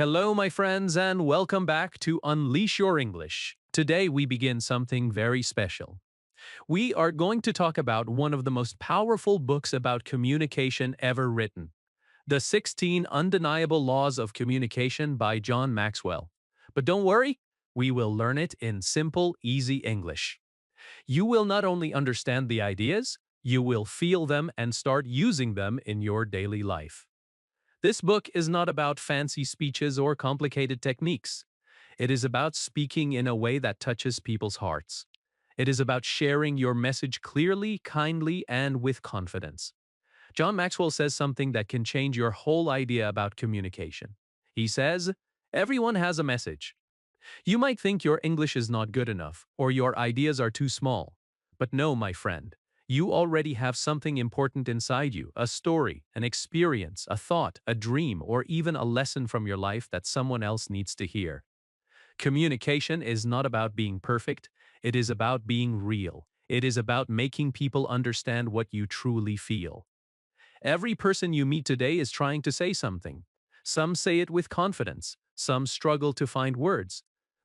Hello, my friends, and welcome back to Unleash Your English. Today, we begin something very special. We are going to talk about one of the most powerful books about communication ever written, The 16 Undeniable Laws of Communication by John Maxwell. But don't worry, we will learn it in simple, easy English. You will not only understand the ideas, you will feel them and start using them in your daily life. This book is not about fancy speeches or complicated techniques. It is about speaking in a way that touches people's hearts. It is about sharing your message clearly, kindly, and with confidence. John Maxwell says something that can change your whole idea about communication. He says, everyone has a message. You might think your English is not good enough or your ideas are too small. But no, my friend. You already have something important inside you, a story, an experience, a thought, a dream, or even a lesson from your life that someone else needs to hear. Communication is not about being perfect, it is about being real. It is about making people understand what you truly feel. Every person you meet today is trying to say something. Some say it with confidence, some struggle to find words,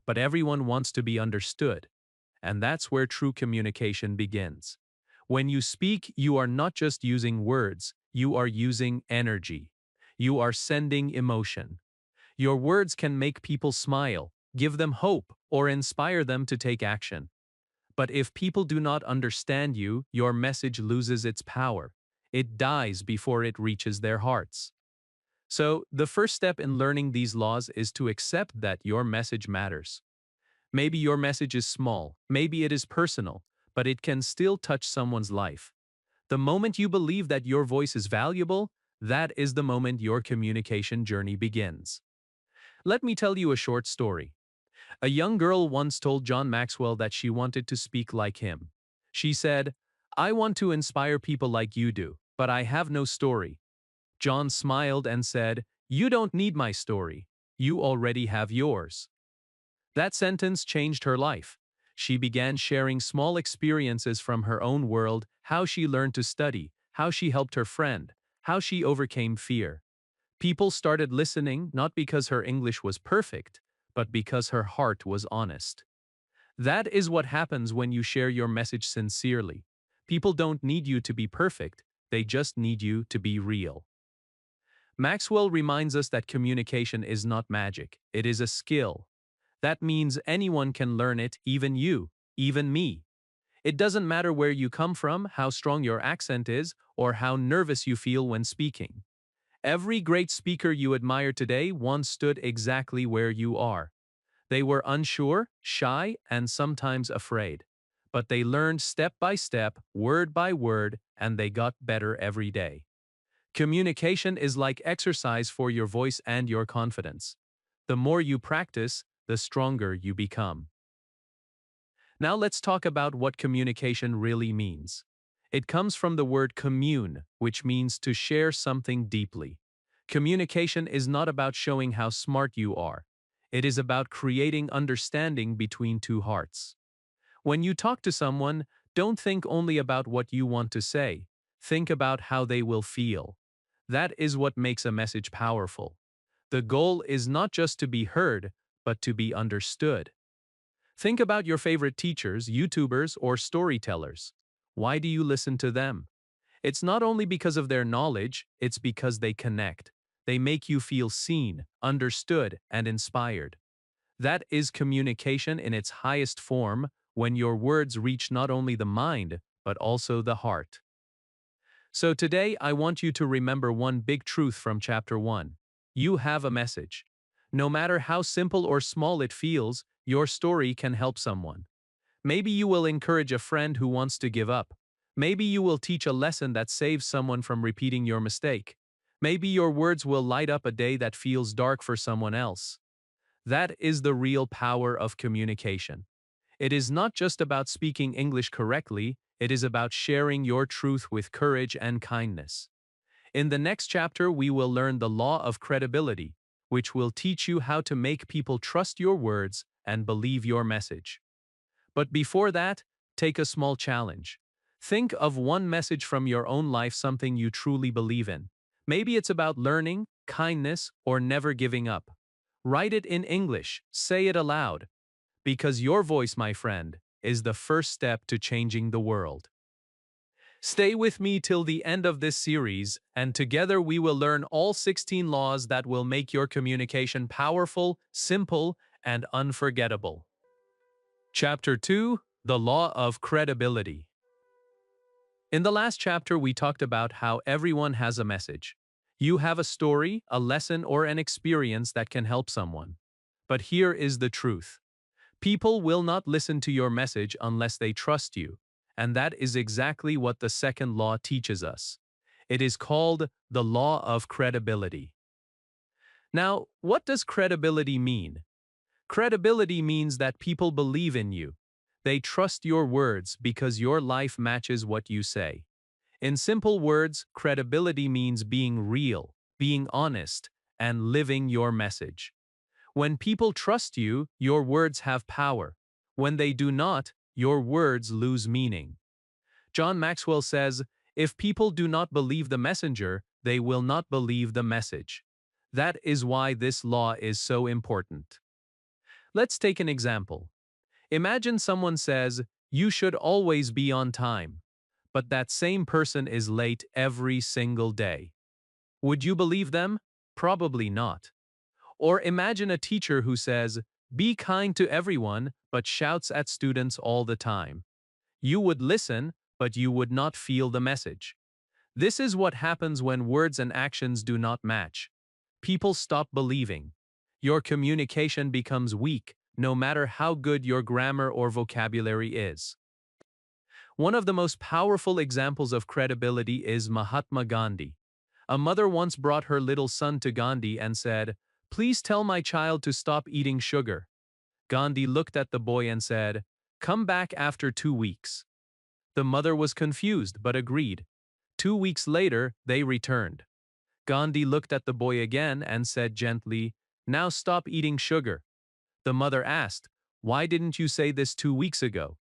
but everyone wants to be understood. And that's where true communication begins. When you speak, you are not just using words, you are using energy. You are sending emotion. Your words can make people smile, give them hope, or inspire them to take action. But if people do not understand you, your message loses its power. It dies before it reaches their hearts. So, the first step in learning these laws is to accept that your message matters. Maybe your message is small, maybe it is personal, but it can still touch someone's life. The moment you believe that your voice is valuable, that is the moment your communication journey begins. Let me tell you a short story. A young girl once told John Maxwell that she wanted to speak like him. She said, "I want to inspire people like you do, but I have no story." John smiled and said, "You don't need my story. You already have yours." That sentence changed her life. She began sharing small experiences from her own world, how she learned to study, how she helped her friend, how she overcame fear. People started listening not because her English was perfect, but because her heart was honest. That is what happens when you share your message sincerely. People don't need you to be perfect, they just need you to be real. Maxwell reminds us that communication is not magic, it is a skill. That means anyone can learn it, even you, even me. It doesn't matter where you come from, how strong your accent is, or how nervous you feel when speaking. Every great speaker you admire today once stood exactly where you are. They were unsure, shy, and sometimes afraid. But they learned step by step, word by word, and they got better every day. Communication is like exercise for your voice and your confidence. The more you practice, the stronger you become. Now let's talk about what communication really means. It comes from the word commune, which means to share something deeply. Communication is not about showing how smart you are. It is about creating understanding between two hearts. When you talk to someone, don't think only about what you want to say. Think about how they will feel. That is what makes a message powerful. The goal is not just to be heard, but to be understood. Think about your favorite teachers, YouTubers, or storytellers. Why do you listen to them? It's not only because of their knowledge, it's because they connect. They make you feel seen, understood, and inspired. That is communication in its highest form, when your words reach not only the mind, but also the heart. So today, I want you to remember one big truth from Chapter 1. You have a message. No matter how simple or small it feels, your story can help someone. Maybe you will encourage a friend who wants to give up. Maybe you will teach a lesson that saves someone from repeating your mistake. Maybe your words will light up a day that feels dark for someone else. That is the real power of communication. It is not just about speaking English correctly, it is about sharing your truth with courage and kindness. In the next chapter, we will learn the law of credibility, which will teach you how to make people trust your words and believe your message. But before that, take a small challenge. Think of one message from your own life, something you truly believe in. Maybe it's about learning, kindness, or never giving up. Write it in English, say it aloud, because your voice, my friend, is the first step to changing the world. Stay with me till the end of this series, and together we will learn all 16 laws that will make your communication powerful, simple, and unforgettable. Chapter 2: The Law of Credibility. In the last chapter, we talked about how everyone has a message. You have a story, a lesson, or an experience that can help someone. But here is the truth. People will not listen to your message unless they trust you, and that is exactly what the second law teaches us. It is called the law of credibility. Now, what does credibility mean? Credibility means that people believe in you. They trust your words because your life matches what you say. In simple words, credibility means being real, being honest, and living your message. When people trust you, your words have power. When they do not, your words lose meaning. John Maxwell says, "If people do not believe the messenger, they will not believe the message." That is why this law is so important. Let's take an example. Imagine someone says, "You should always be on time," but that same person is late every single day. Would you believe them? Probably not. Or imagine a teacher who says, "Be kind to everyone," but shouts at students all the time. You would listen, but you would not feel the message. This is what happens when words and actions do not match. People stop believing. Your communication becomes weak, no matter how good your grammar or vocabulary is. One of the most powerful examples of credibility is Mahatma Gandhi. A mother once brought her little son to Gandhi and said, "Please tell my child to stop eating sugar." Gandhi looked at the boy and said, "Come back after 2 weeks." The mother was confused but agreed. 2 weeks later, they returned. Gandhi looked at the boy again and said gently, "Now stop eating sugar." The mother asked, "Why didn't you say this 2 weeks ago?"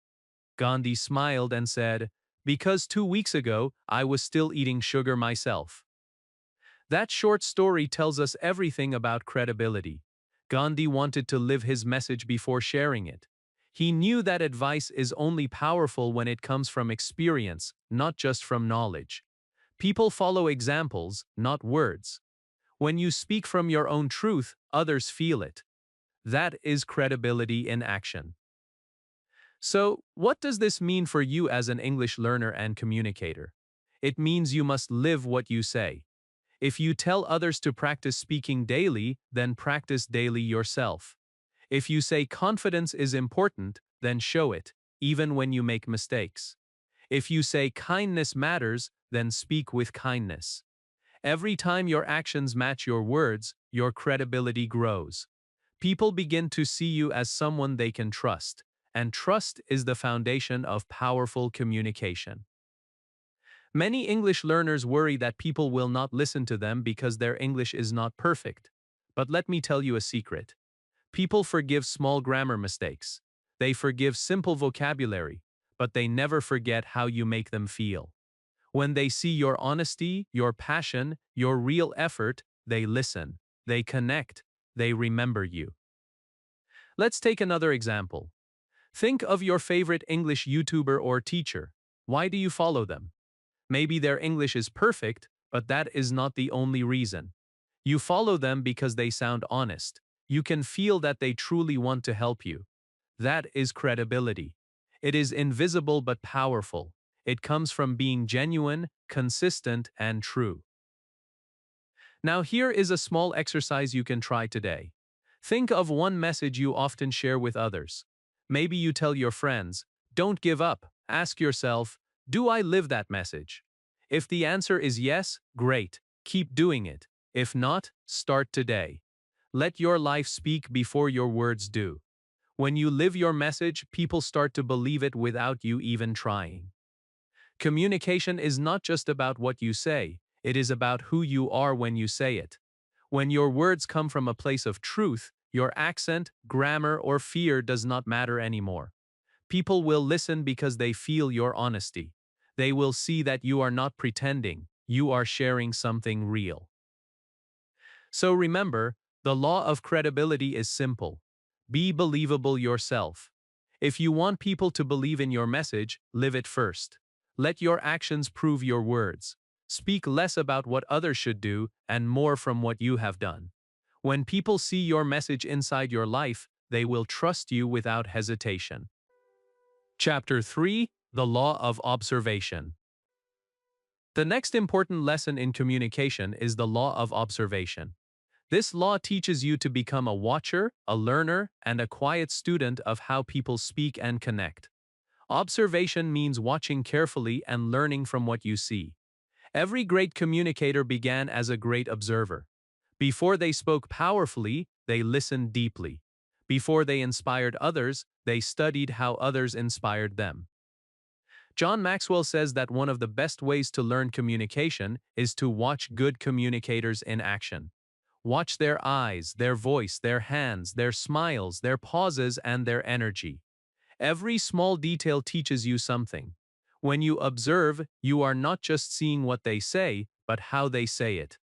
Gandhi smiled and said, "Because 2 weeks ago, I was still eating sugar myself." That short story tells us everything about credibility. Gandhi wanted to live his message before sharing it. He knew that advice is only powerful when it comes from experience, not just from knowledge. People follow examples, not words. When you speak from your own truth, others feel it. That is credibility in action. So, what does this mean for you as an English learner and communicator? It means you must live what you say. If you tell others to practice speaking daily, then practice daily yourself. If you say confidence is important, then show it, even when you make mistakes. If you say kindness matters, then speak with kindness. Every time your actions match your words, your credibility grows. People begin to see you as someone they can trust, and trust is the foundation of powerful communication. Many English learners worry that people will not listen to them because their English is not perfect. But let me tell you a secret. People forgive small grammar mistakes. They forgive simple vocabulary, but they never forget how you make them feel. When they see your honesty, your passion, your real effort, they listen, they connect, they remember you. Let's take another example. Think of your favorite English YouTuber or teacher. Why do you follow them? Maybe their English is perfect, but that is not the only reason. You follow them because they sound honest. You can feel that they truly want to help you. That is credibility. It is invisible but powerful. It comes from being genuine, consistent, and true. Now here is a small exercise you can try today. Think of one message you often share with others. Maybe you tell your friends, "Don't give up." Ask yourself, "Do I live that message?" If the answer is yes, great, keep doing it. If not, start today. Let your life speak before your words do. When you live your message, people start to believe it without you even trying. Communication is not just about what you say, it is about who you are when you say it. When your words come from a place of truth, your accent, grammar, or fear does not matter anymore. People will listen because they feel your honesty. They will see that you are not pretending, you are sharing something real. So remember, The law of credibility is simple. Be believable yourself. If you want people to believe in your message, live it first. Let your actions prove your words. Speak less about what others should do and more from what you have done. When people see your message inside your life, they will trust you without hesitation. Chapter 3: The Law of Observation. The next important lesson in communication is the law of observation. This law teaches you to become a watcher, a learner, and a quiet student of how people speak and connect. Observation means watching carefully and learning from what you see. Every great communicator began as a great observer. Before they spoke powerfully, they listened deeply. Before they inspired others, they studied how others inspired them. John Maxwell says that one of the best ways to learn communication is to watch good communicators in action. Watch their eyes, their voice, their hands, their smiles, their pauses, and their energy. Every small detail teaches you something. When you observe, you are not just seeing what they say, but how they say it.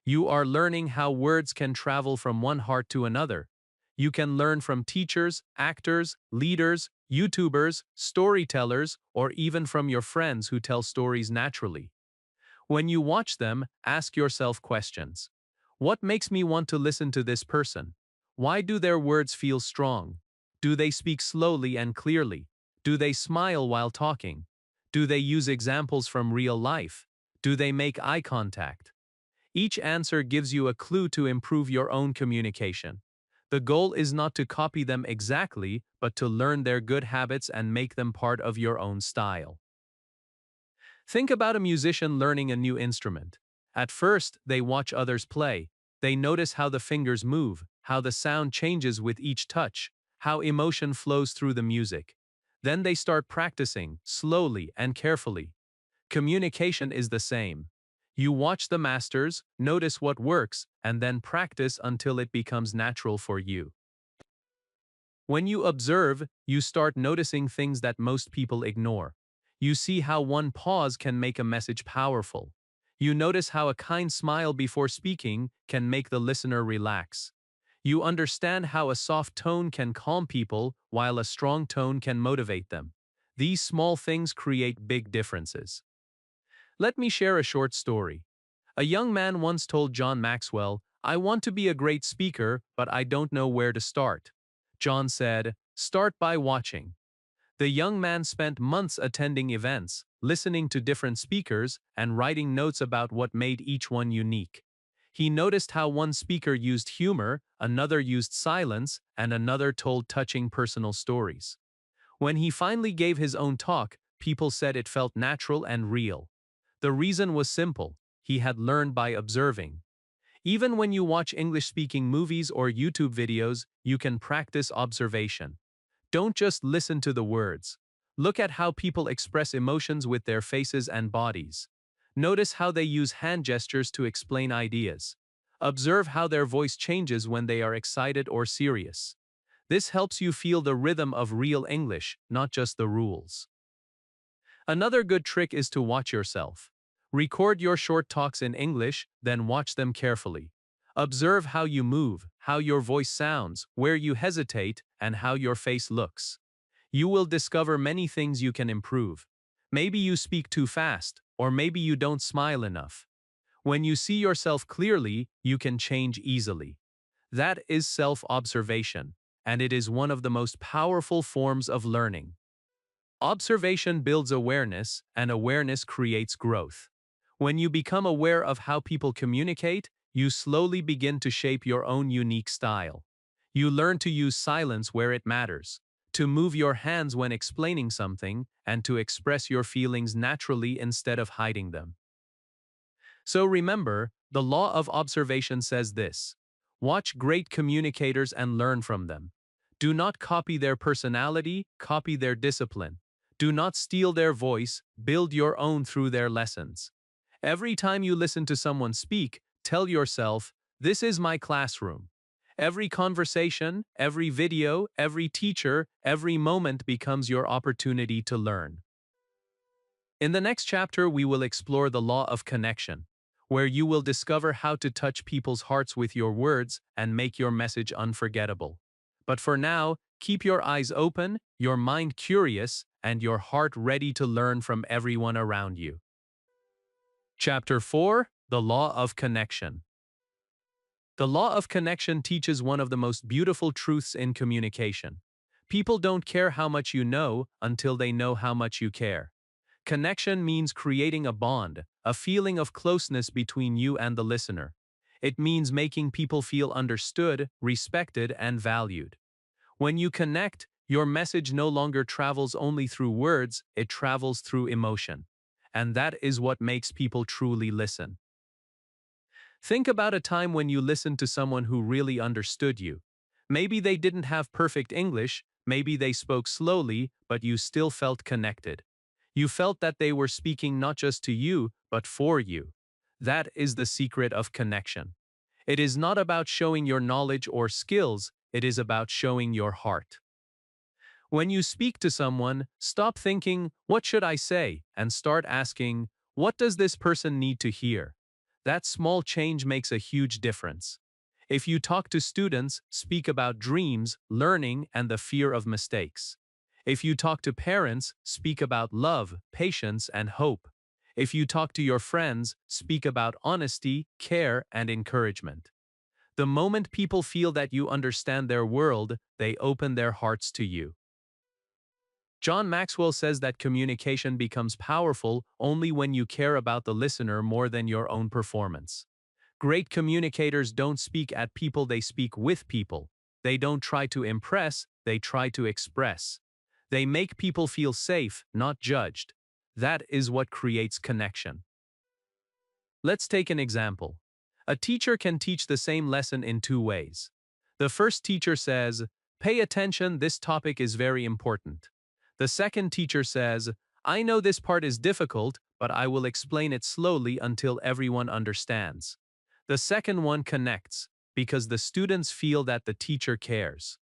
You are learning how words can travel from one heart to another. You can learn from teachers, actors, leaders, YouTubers, storytellers, or even from your friends who tell stories naturally. When you watch them, ask yourself questions. What makes me want to listen to this person? Why do their words feel strong? Do they speak slowly and clearly? Do they smile while talking? Do they use examples from real life? Do they make eye contact? Each answer gives you a clue to improve your own communication. The goal is not to copy them exactly, but to learn their good habits and make them part of your own style. Think about a musician learning a new instrument. At first, they watch others play. They notice how the fingers move, how the sound changes with each touch, how emotion flows through the music. Then they start practicing, slowly and carefully. Communication is the same. You watch the masters, notice what works, and then practice until it becomes natural for you. When you observe, you start noticing things that most people ignore. You see how one pause can make a message powerful. You notice how a kind smile before speaking can make the listener relax. You understand how a soft tone can calm people while a strong tone can motivate them. These small things create big differences. Let me share a short story. A young man once told John Maxwell, "I want to be a great speaker, but I don't know where to start." John said, "Start by watching." The young man spent months attending events, listening to different speakers, and writing notes about what made each one unique. He noticed how one speaker used humor, another used silence, and another told touching personal stories. When he finally gave his own talk, people said it felt natural and real. The reason was simple: he had learned by observing. Even when you watch English-speaking movies or YouTube videos, you can practice observation. Don't just listen to the words. Look at how people express emotions with their faces and bodies. Notice how they use hand gestures to explain ideas. Observe how their voice changes when they are excited or serious. This helps you feel the rhythm of real English, not just the rules. Another good trick is to watch yourself. Record your short talks in English, then watch them carefully. Observe how you move, how your voice sounds, where you hesitate, and how your face looks. You will discover many things you can improve. Maybe you speak too fast, or maybe you don't smile enough. When you see yourself clearly, you can change easily. That is self-observation, and it is one of the most powerful forms of learning. Observation builds awareness, and awareness creates growth. When you become aware of how people communicate, you slowly begin to shape your own unique style. You learn to use silence where it matters, to move your hands when explaining something, and to express your feelings naturally instead of hiding them. So remember, the law of observation says this: watch great communicators and learn from them. Do not copy their personality, copy their discipline. Do not steal their voice, build your own through their lessons. Every time you listen to someone speak, tell yourself, "This is my classroom." Every conversation, every video, every teacher, every moment becomes your opportunity to learn. In the next chapter, we will explore the law of connection. where you will discover how to touch people's hearts with your words and make your message unforgettable. But for now, keep your eyes open, your mind curious, and your heart ready to learn from everyone around you. Chapter 4: The Law of Connection. The law of connection teaches one of the most beautiful truths in communication. People don't care how much you know until they know how much you care. Connection means creating a bond, a feeling of closeness between you and the listener. It means making people feel understood, respected, and valued. When you connect, your message no longer travels only through words, it travels through emotion. And that is what makes people truly listen. Think about a time when you listened to someone who really understood you. Maybe they didn't have perfect English, maybe they spoke slowly, but you still felt connected. You felt that they were speaking not just to you, but for you. That is the secret of connection. It is not about showing your knowledge or skills, it is about showing your heart. When you speak to someone, stop thinking, "What should I say?" and start asking, "What does this person need to hear?" That small change makes a huge difference. If you talk to students, speak about dreams, learning, and the fear of mistakes. If you talk to parents, speak about love, patience, and hope. If you talk to your friends, speak about honesty, care, and encouragement. The moment people feel that you understand their world, they open their hearts to you. John Maxwell says that communication becomes powerful only when you care about the listener more than your own performance. Great communicators don't speak at people, they speak with people. They don't try to impress, they try to express. They make people feel safe, not judged. That is what creates connection. Let's take an example. A teacher can teach the same lesson in two ways. The first teacher says, "Pay attention, this topic is very important." The second teacher says, "I know this part is difficult, but I will explain it slowly until everyone understands." The second one connects, because the students feel that the teacher cares.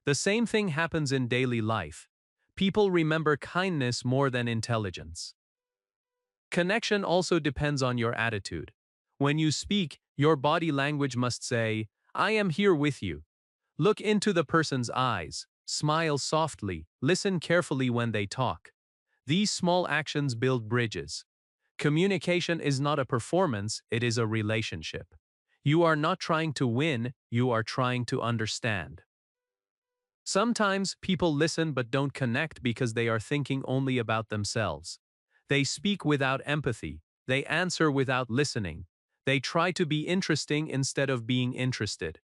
The same thing happens in daily life. People remember kindness more than intelligence. Connection also depends on your attitude. When you speak, your body language must say, "I am here with you." Look into the person's eyes, smile softly, listen carefully when they talk. These small actions build bridges. Communication is not a performance, it is a relationship. You are not trying to win, you are trying to understand. Sometimes people listen but don't connect because they are thinking only about themselves. They speak without empathy, they answer without listening. They try to be interesting instead of being interested.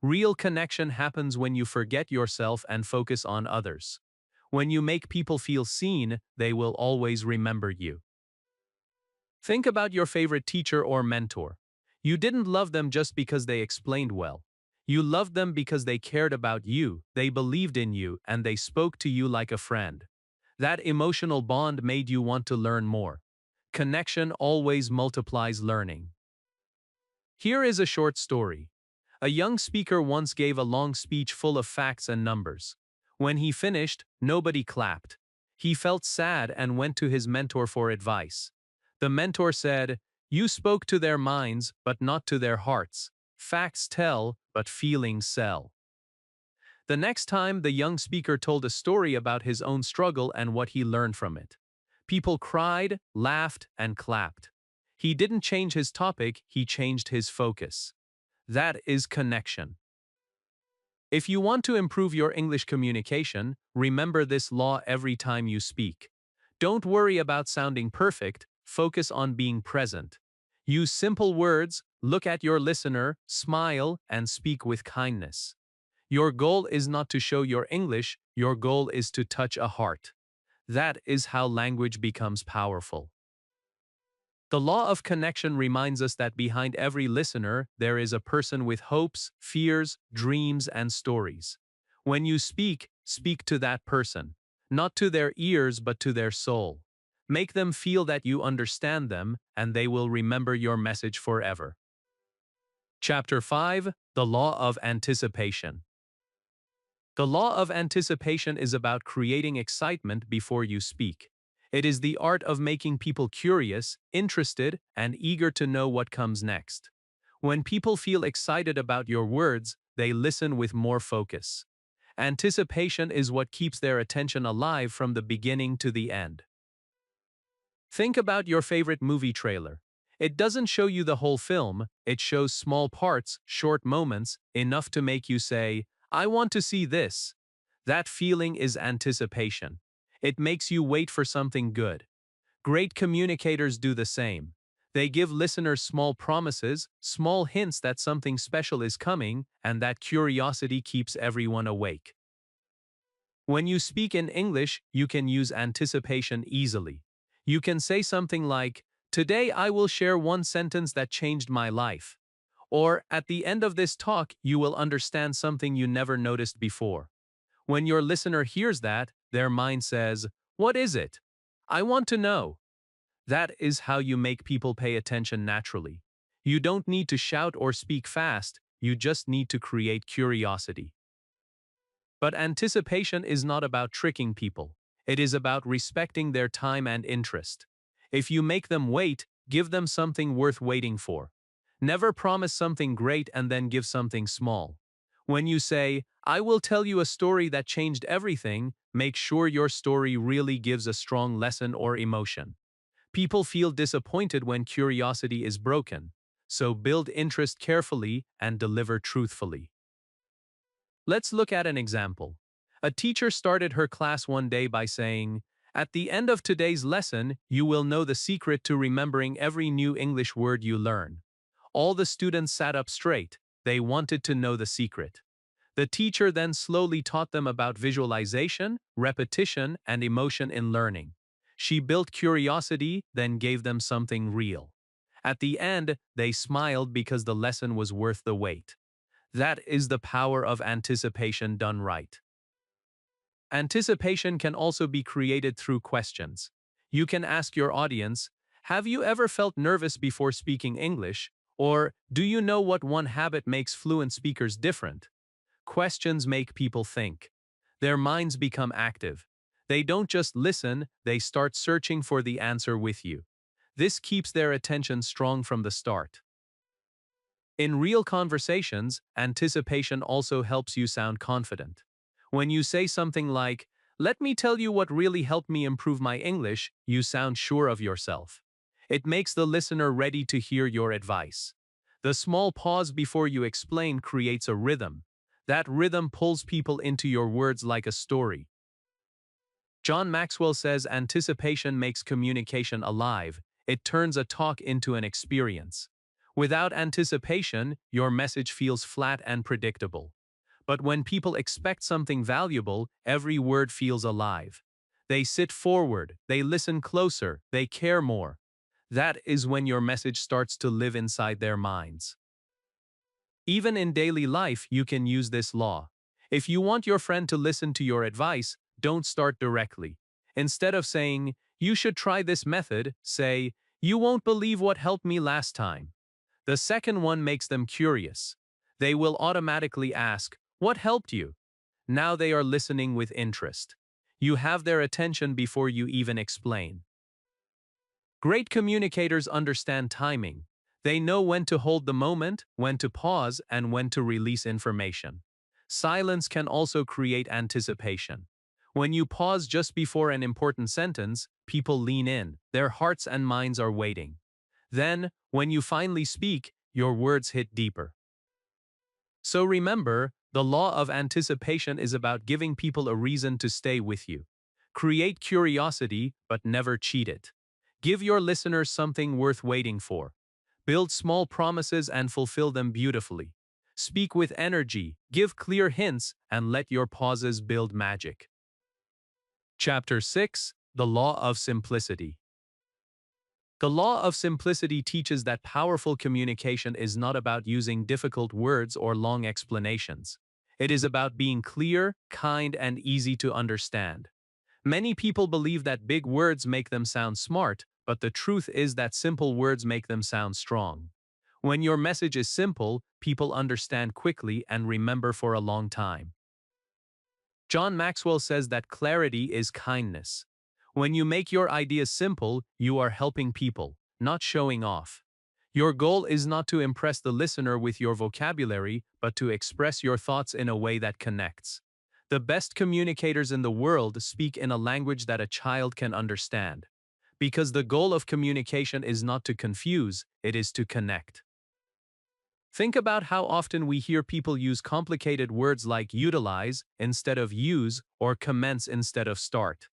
Real connection happens when you forget yourself and focus on others. When you make people feel seen, they will always remember you. Think about your favorite teacher or mentor. You didn't love them just because they explained well. You loved them because they cared about you, they believed in you, and they spoke to you like a friend. That emotional bond made you want to learn more. Connection always multiplies learning. Here is a short story. A young speaker once gave a long speech full of facts and numbers. When he finished, nobody clapped. He felt sad and went to his mentor for advice. The mentor said, "You spoke to their minds, but not to their hearts. Facts tell, but feelings sell." The next time, the young speaker told a story about his own struggle and what he learned from it. People cried, laughed, and clapped. He didn't change his topic, he changed his focus. That is connection. If you want to improve your English communication, remember this law every time you speak. Don't worry about sounding perfect, focus on being present. Use simple words, look at your listener, smile, and speak with kindness. Your goal is not to show your English, your goal is to touch a heart. That is how language becomes powerful. The law of connection reminds us that behind every listener, there is a person with hopes, fears, dreams, and stories. When you speak, speak to that person. Not to their ears, but to their soul. Make them feel that you understand them, and they will remember your message forever. Chapter 5: The Law of Anticipation. The law of anticipation is about creating excitement before you speak. It is the art of making people curious, interested, and eager to know what comes next. When people feel excited about your words, they listen with more focus. Anticipation is what keeps their attention alive from the beginning to the end. Think about your favorite movie trailer. It doesn't show you the whole film, it shows small parts, short moments, enough to make you say, "I want to see this." That feeling is anticipation. It makes you wait for something good. Great communicators do the same. They give listeners small promises, small hints that something special is coming, and that curiosity keeps everyone awake. When you speak in English, you can use anticipation easily. You can say something like, "Today I will share one sentence that changed my life." Or, "At the end of this talk, you will understand something you never noticed before." When your listener hears that, their mind says, "What is it? I want to know." That is how you make people pay attention naturally. You don't need to shout or speak fast, you just need to create curiosity. But anticipation is not about tricking people. It is about respecting their time and interest. If you make them wait, give them something worth waiting for. Never promise something great and then give something small. When you say, "I will tell you a story that changed everything," make sure your story really gives a strong lesson or emotion. People feel disappointed when curiosity is broken, so build interest carefully and deliver truthfully. Let's look at an example. A teacher started her class one day by saying, "At the end of today's lesson, you will know the secret to remembering every new English word you learn." All the students sat up straight. They wanted to know the secret. The teacher then slowly taught them about visualization, repetition, and emotion in learning. She built curiosity, then gave them something real. At the end, they smiled because the lesson was worth the wait. That is the power of anticipation done right. Anticipation can also be created through questions. You can ask your audience, "Have you ever felt nervous before speaking English?" Or, "Do you know what one habit makes fluent speakers different?" Questions make people think. Their minds become active. They don't just listen, they start searching for the answer with you. This keeps their attention strong from the start. In real conversations, anticipation also helps you sound confident. When you say something like, "Let me tell you what really helped me improve my English," you sound sure of yourself. It makes the listener ready to hear your advice. The small pause before you explain creates a rhythm. That rhythm pulls people into your words like a story. John Maxwell says anticipation makes communication alive. It turns a talk into an experience. Without anticipation, your message feels flat and predictable. But when people expect something valuable, every word feels alive. They sit forward, they listen closer, they care more. That is when your message starts to live inside their minds. Even in daily life, you can use this law. If you want your friend to listen to your advice, don't start directly. Instead of saying, "You should try this method," say, "You won't believe what helped me last time." The second one makes them curious. They will automatically ask, "What helped you?" Now they are listening with interest. You have their attention before you even explain. Great communicators understand timing. They know when to hold the moment, when to pause, and when to release information. Silence can also create anticipation. When you pause just before an important sentence, people lean in, their hearts and minds are waiting. Then, when you finally speak, your words hit deeper. So remember, the law of anticipation is about giving people a reason to stay with you. Create curiosity, but never cheat it. Give your listeners something worth waiting for. Build small promises and fulfill them beautifully. Speak with energy, give clear hints, and let your pauses build magic. Chapter 6: The Law of Simplicity. The law of simplicity teaches that powerful communication is not about using difficult words or long explanations. It is about being clear, kind, and easy to understand. Many people believe that big words make them sound smart, but the truth is that simple words make them sound strong. When your message is simple, people understand quickly and remember for a long time. John Maxwell says that clarity is kindness. When you make your ideas simple, you are helping people, not showing off. Your goal is not to impress the listener with your vocabulary, but to express your thoughts in a way that connects. The best communicators in the world speak in a language that a child can understand. Because the goal of communication is not to confuse, it is to connect. Think about how often we hear people use complicated words like utilize instead of use or commence instead of start.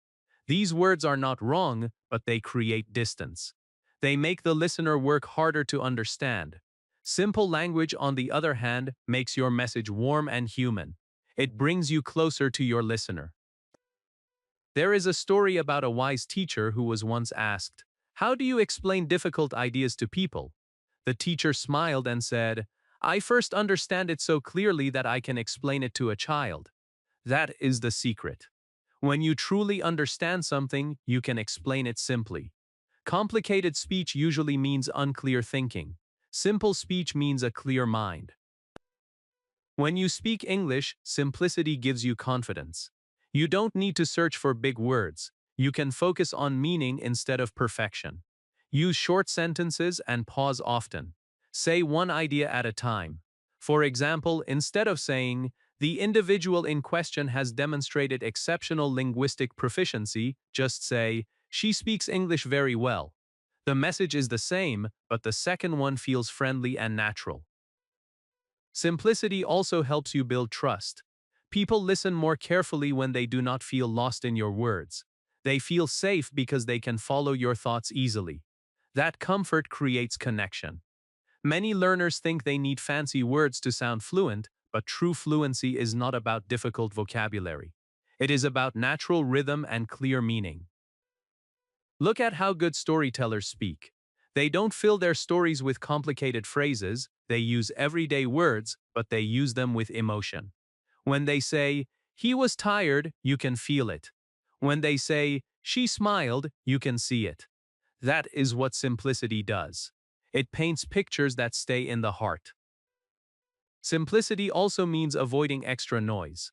These words are not wrong, but they create distance. They make the listener work harder to understand. Simple language, on the other hand, makes your message warm and human. It brings you closer to your listener. There is a story about a wise teacher who was once asked, "How do you explain difficult ideas to people?" The teacher smiled and said, "I first understand it so clearly that I can explain it to a child." That is the secret. When you truly understand something, you can explain it simply. Complicated speech usually means unclear thinking. Simple speech means a clear mind. When you speak English, simplicity gives you confidence. You don't need to search for big words. You can focus on meaning instead of perfection. Use short sentences and pause often. Say one idea at a time. For example, instead of saying, "The individual in question has demonstrated exceptional linguistic proficiency," just say, "She speaks English very well." The message is the same, but the second one feels friendly and natural. Simplicity also helps you build trust. People listen more carefully when they do not feel lost in your words. They feel safe because they can follow your thoughts easily. That comfort creates connection. Many learners think they need fancy words to sound fluent, but true fluency is not about difficult vocabulary. It is about natural rhythm and clear meaning. Look at how good storytellers speak. They don't fill their stories with complicated phrases, they use everyday words, but they use them with emotion. When they say, "He was tired," you can feel it. When they say, "She smiled," you can see it. That is what simplicity does. It paints pictures that stay in the heart. Simplicity also means avoiding extra noise.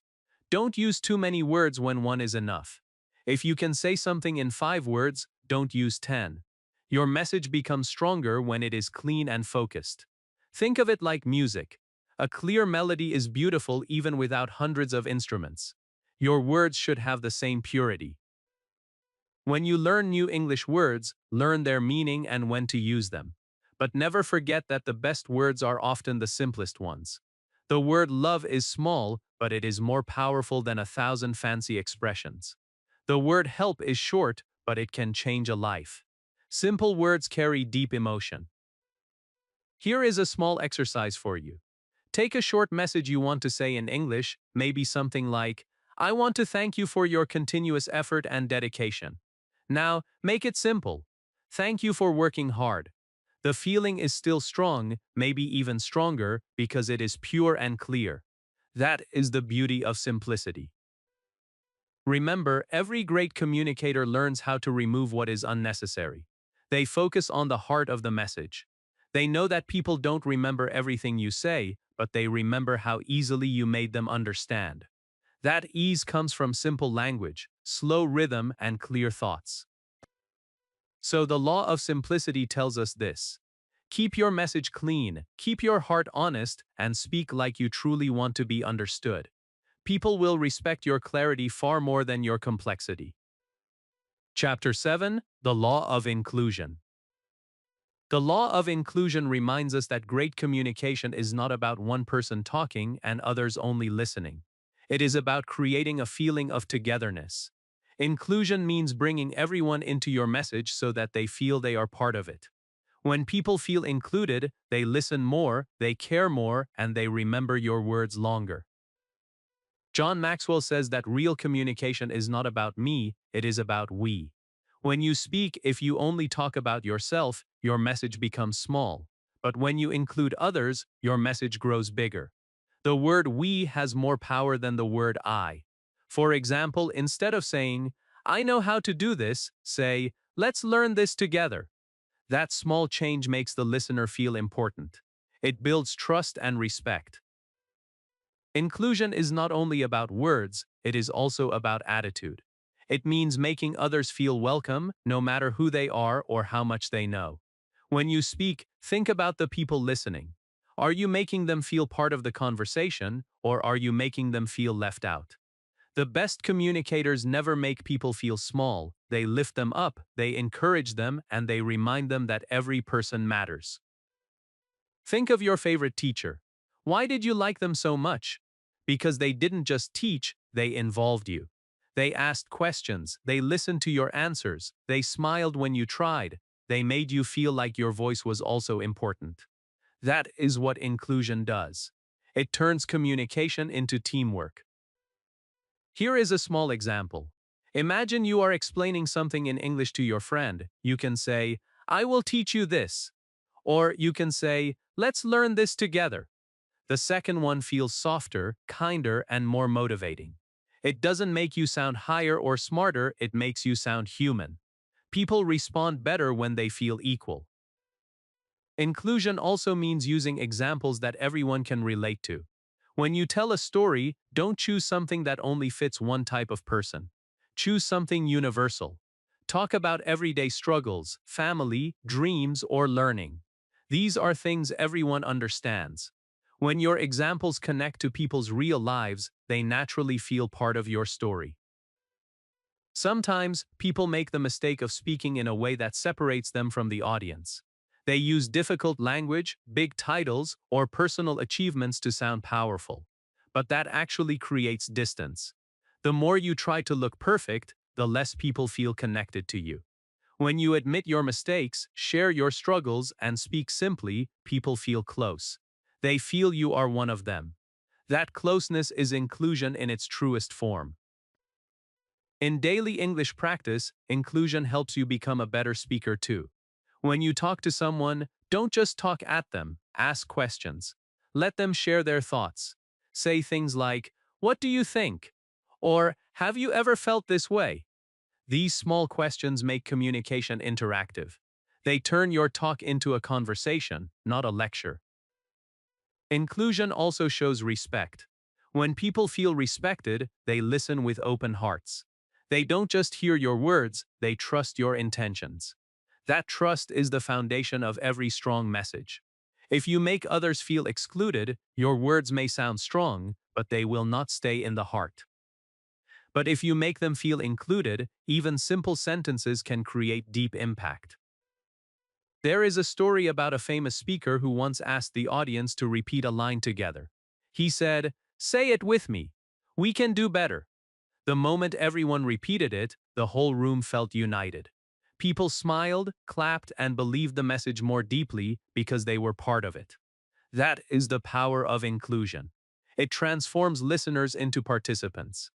Don't use too many words when one is enough. If you can say something in 5 words, don't use 10. Your message becomes stronger when it is clean and focused. Think of it like music. A clear melody is beautiful even without hundreds of instruments. Your words should have the same purity. When you learn new English words, learn their meaning and when to use them. But never forget that the best words are often the simplest ones. The word love is small, but it is more powerful than 1,000 fancy expressions. The word help is short, but it can change a life. Simple words carry deep emotion. Here is a small exercise for you. Take a short message you want to say in English, maybe something like, "I want to thank you for your continuous effort and dedication." Now, make it simple. "Thank you for working hard." The feeling is still strong, maybe even stronger, because it is pure and clear. That is the beauty of simplicity. Remember, every great communicator learns how to remove what is unnecessary. They focus on the heart of the message. They know that people don't remember everything you say, but they remember how easily you made them understand. That ease comes from simple language, slow rhythm, and clear thoughts. So the law of simplicity tells us this: keep your message clean, keep your heart honest, and speak like you truly want to be understood. People will respect your clarity far more than your complexity. Chapter 7: The Law of Inclusion. The law of inclusion reminds us that great communication is not about one person talking and others only listening. It is about creating a feeling of togetherness. Inclusion means bringing everyone into your message so that they feel they are part of it. When people feel included, they listen more, they care more, and they remember your words longer. John Maxwell says that real communication is not about me, it is about we. When you speak, if you only talk about yourself, your message becomes small. But when you include others, your message grows bigger. The word we has more power than the word I. For example, instead of saying, "I know how to do this," say, "Let's learn this together." That small change makes the listener feel important. It builds trust and respect. Inclusion is not only about words, it is also about attitude. It means making others feel welcome, no matter who they are or how much they know. When you speak, think about the people listening. Are you making them feel part of the conversation, or are you making them feel left out? The best communicators never make people feel small. They lift them up, they encourage them, and they remind them that every person matters. Think of your favorite teacher. Why did you like them so much? Because they didn't just teach, they involved you. They asked questions, they listened to your answers, they smiled when you tried, they made you feel like your voice was also important. That is what inclusion does. It turns communication into teamwork. Here is a small example. Imagine you are explaining something in English to your friend. You can say, "I will teach you this." Or you can say, "Let's learn this together." The second one feels softer, kinder, and more motivating. It doesn't make you sound higher or smarter, it makes you sound human. People respond better when they feel equal. Inclusion also means using examples that everyone can relate to. When you tell a story, don't choose something that only fits one type of person. Choose something universal. Talk about everyday struggles, family, dreams, or learning. These are things everyone understands. When your examples connect to people's real lives, they naturally feel part of your story. Sometimes, people make the mistake of speaking in a way that separates them from the audience. They use difficult language, big titles, or personal achievements to sound powerful. But that actually creates distance. The more you try to look perfect, the less people feel connected to you. When you admit your mistakes, share your struggles, and speak simply, people feel close. They feel you are one of them. That closeness is inclusion in its truest form. In daily English practice, inclusion helps you become a better speaker too. When you talk to someone, don't just talk at them, ask questions. Let them share their thoughts. Say things like, "What do you think?" Or, "Have you ever felt this way?" These small questions make communication interactive. They turn your talk into a conversation, not a lecture. Inclusion also shows respect. When people feel respected, they listen with open hearts. They don't just hear your words, they trust your intentions. That trust is the foundation of every strong message. If you make others feel excluded, your words may sound strong, but they will not stay in the heart. But if you make them feel included, even simple sentences can create deep impact. There is a story about a famous speaker who once asked the audience to repeat a line together. He said, "Say it with me. We can do better." The moment everyone repeated it, the whole room felt united. People smiled, clapped, and believed the message more deeply because they were part of it. That is the power of inclusion. It transforms listeners into participants.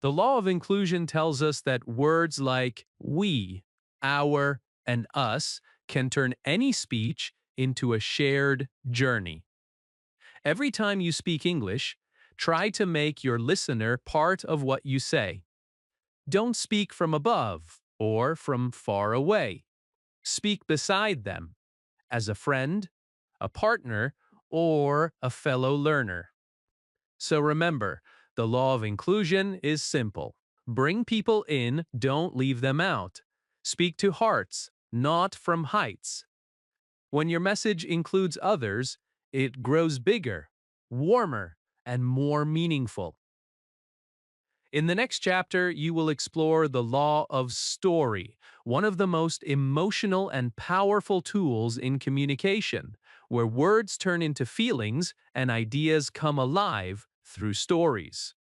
The law of inclusion tells us that words like we, our, and us can turn any speech into a shared journey. Every time you speak English, try to make your listener part of what you say. Don't speak from above or from far away. Speak beside them, as a friend, a partner, or a fellow learner. So remember, the law of inclusion is simple. Bring people in, don't leave them out. Speak to hearts, not from heights. When your message includes others, it grows bigger, warmer, and more meaningful. In the next chapter, you will explore the law of story, one of the most emotional and powerful tools in communication, where words turn into feelings and ideas come alive through stories.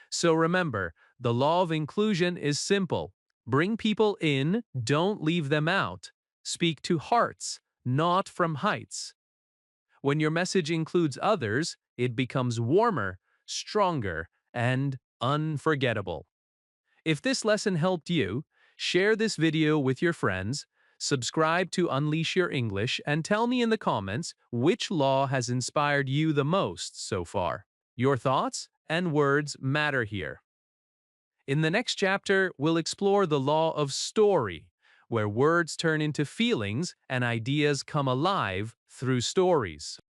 So remember, the law of inclusion is simple. Bring people in, don't leave them out. Speak to hearts, not from heights. When your message includes others, it becomes warmer, stronger, and unforgettable. If this lesson helped you, share this video with your friends, subscribe to Unleash Your English, and tell me in the comments which law has inspired you the most so far. Your thoughts and words matter here. In the next chapter, we'll explore the law of story, where words turn into feelings and ideas come alive through stories.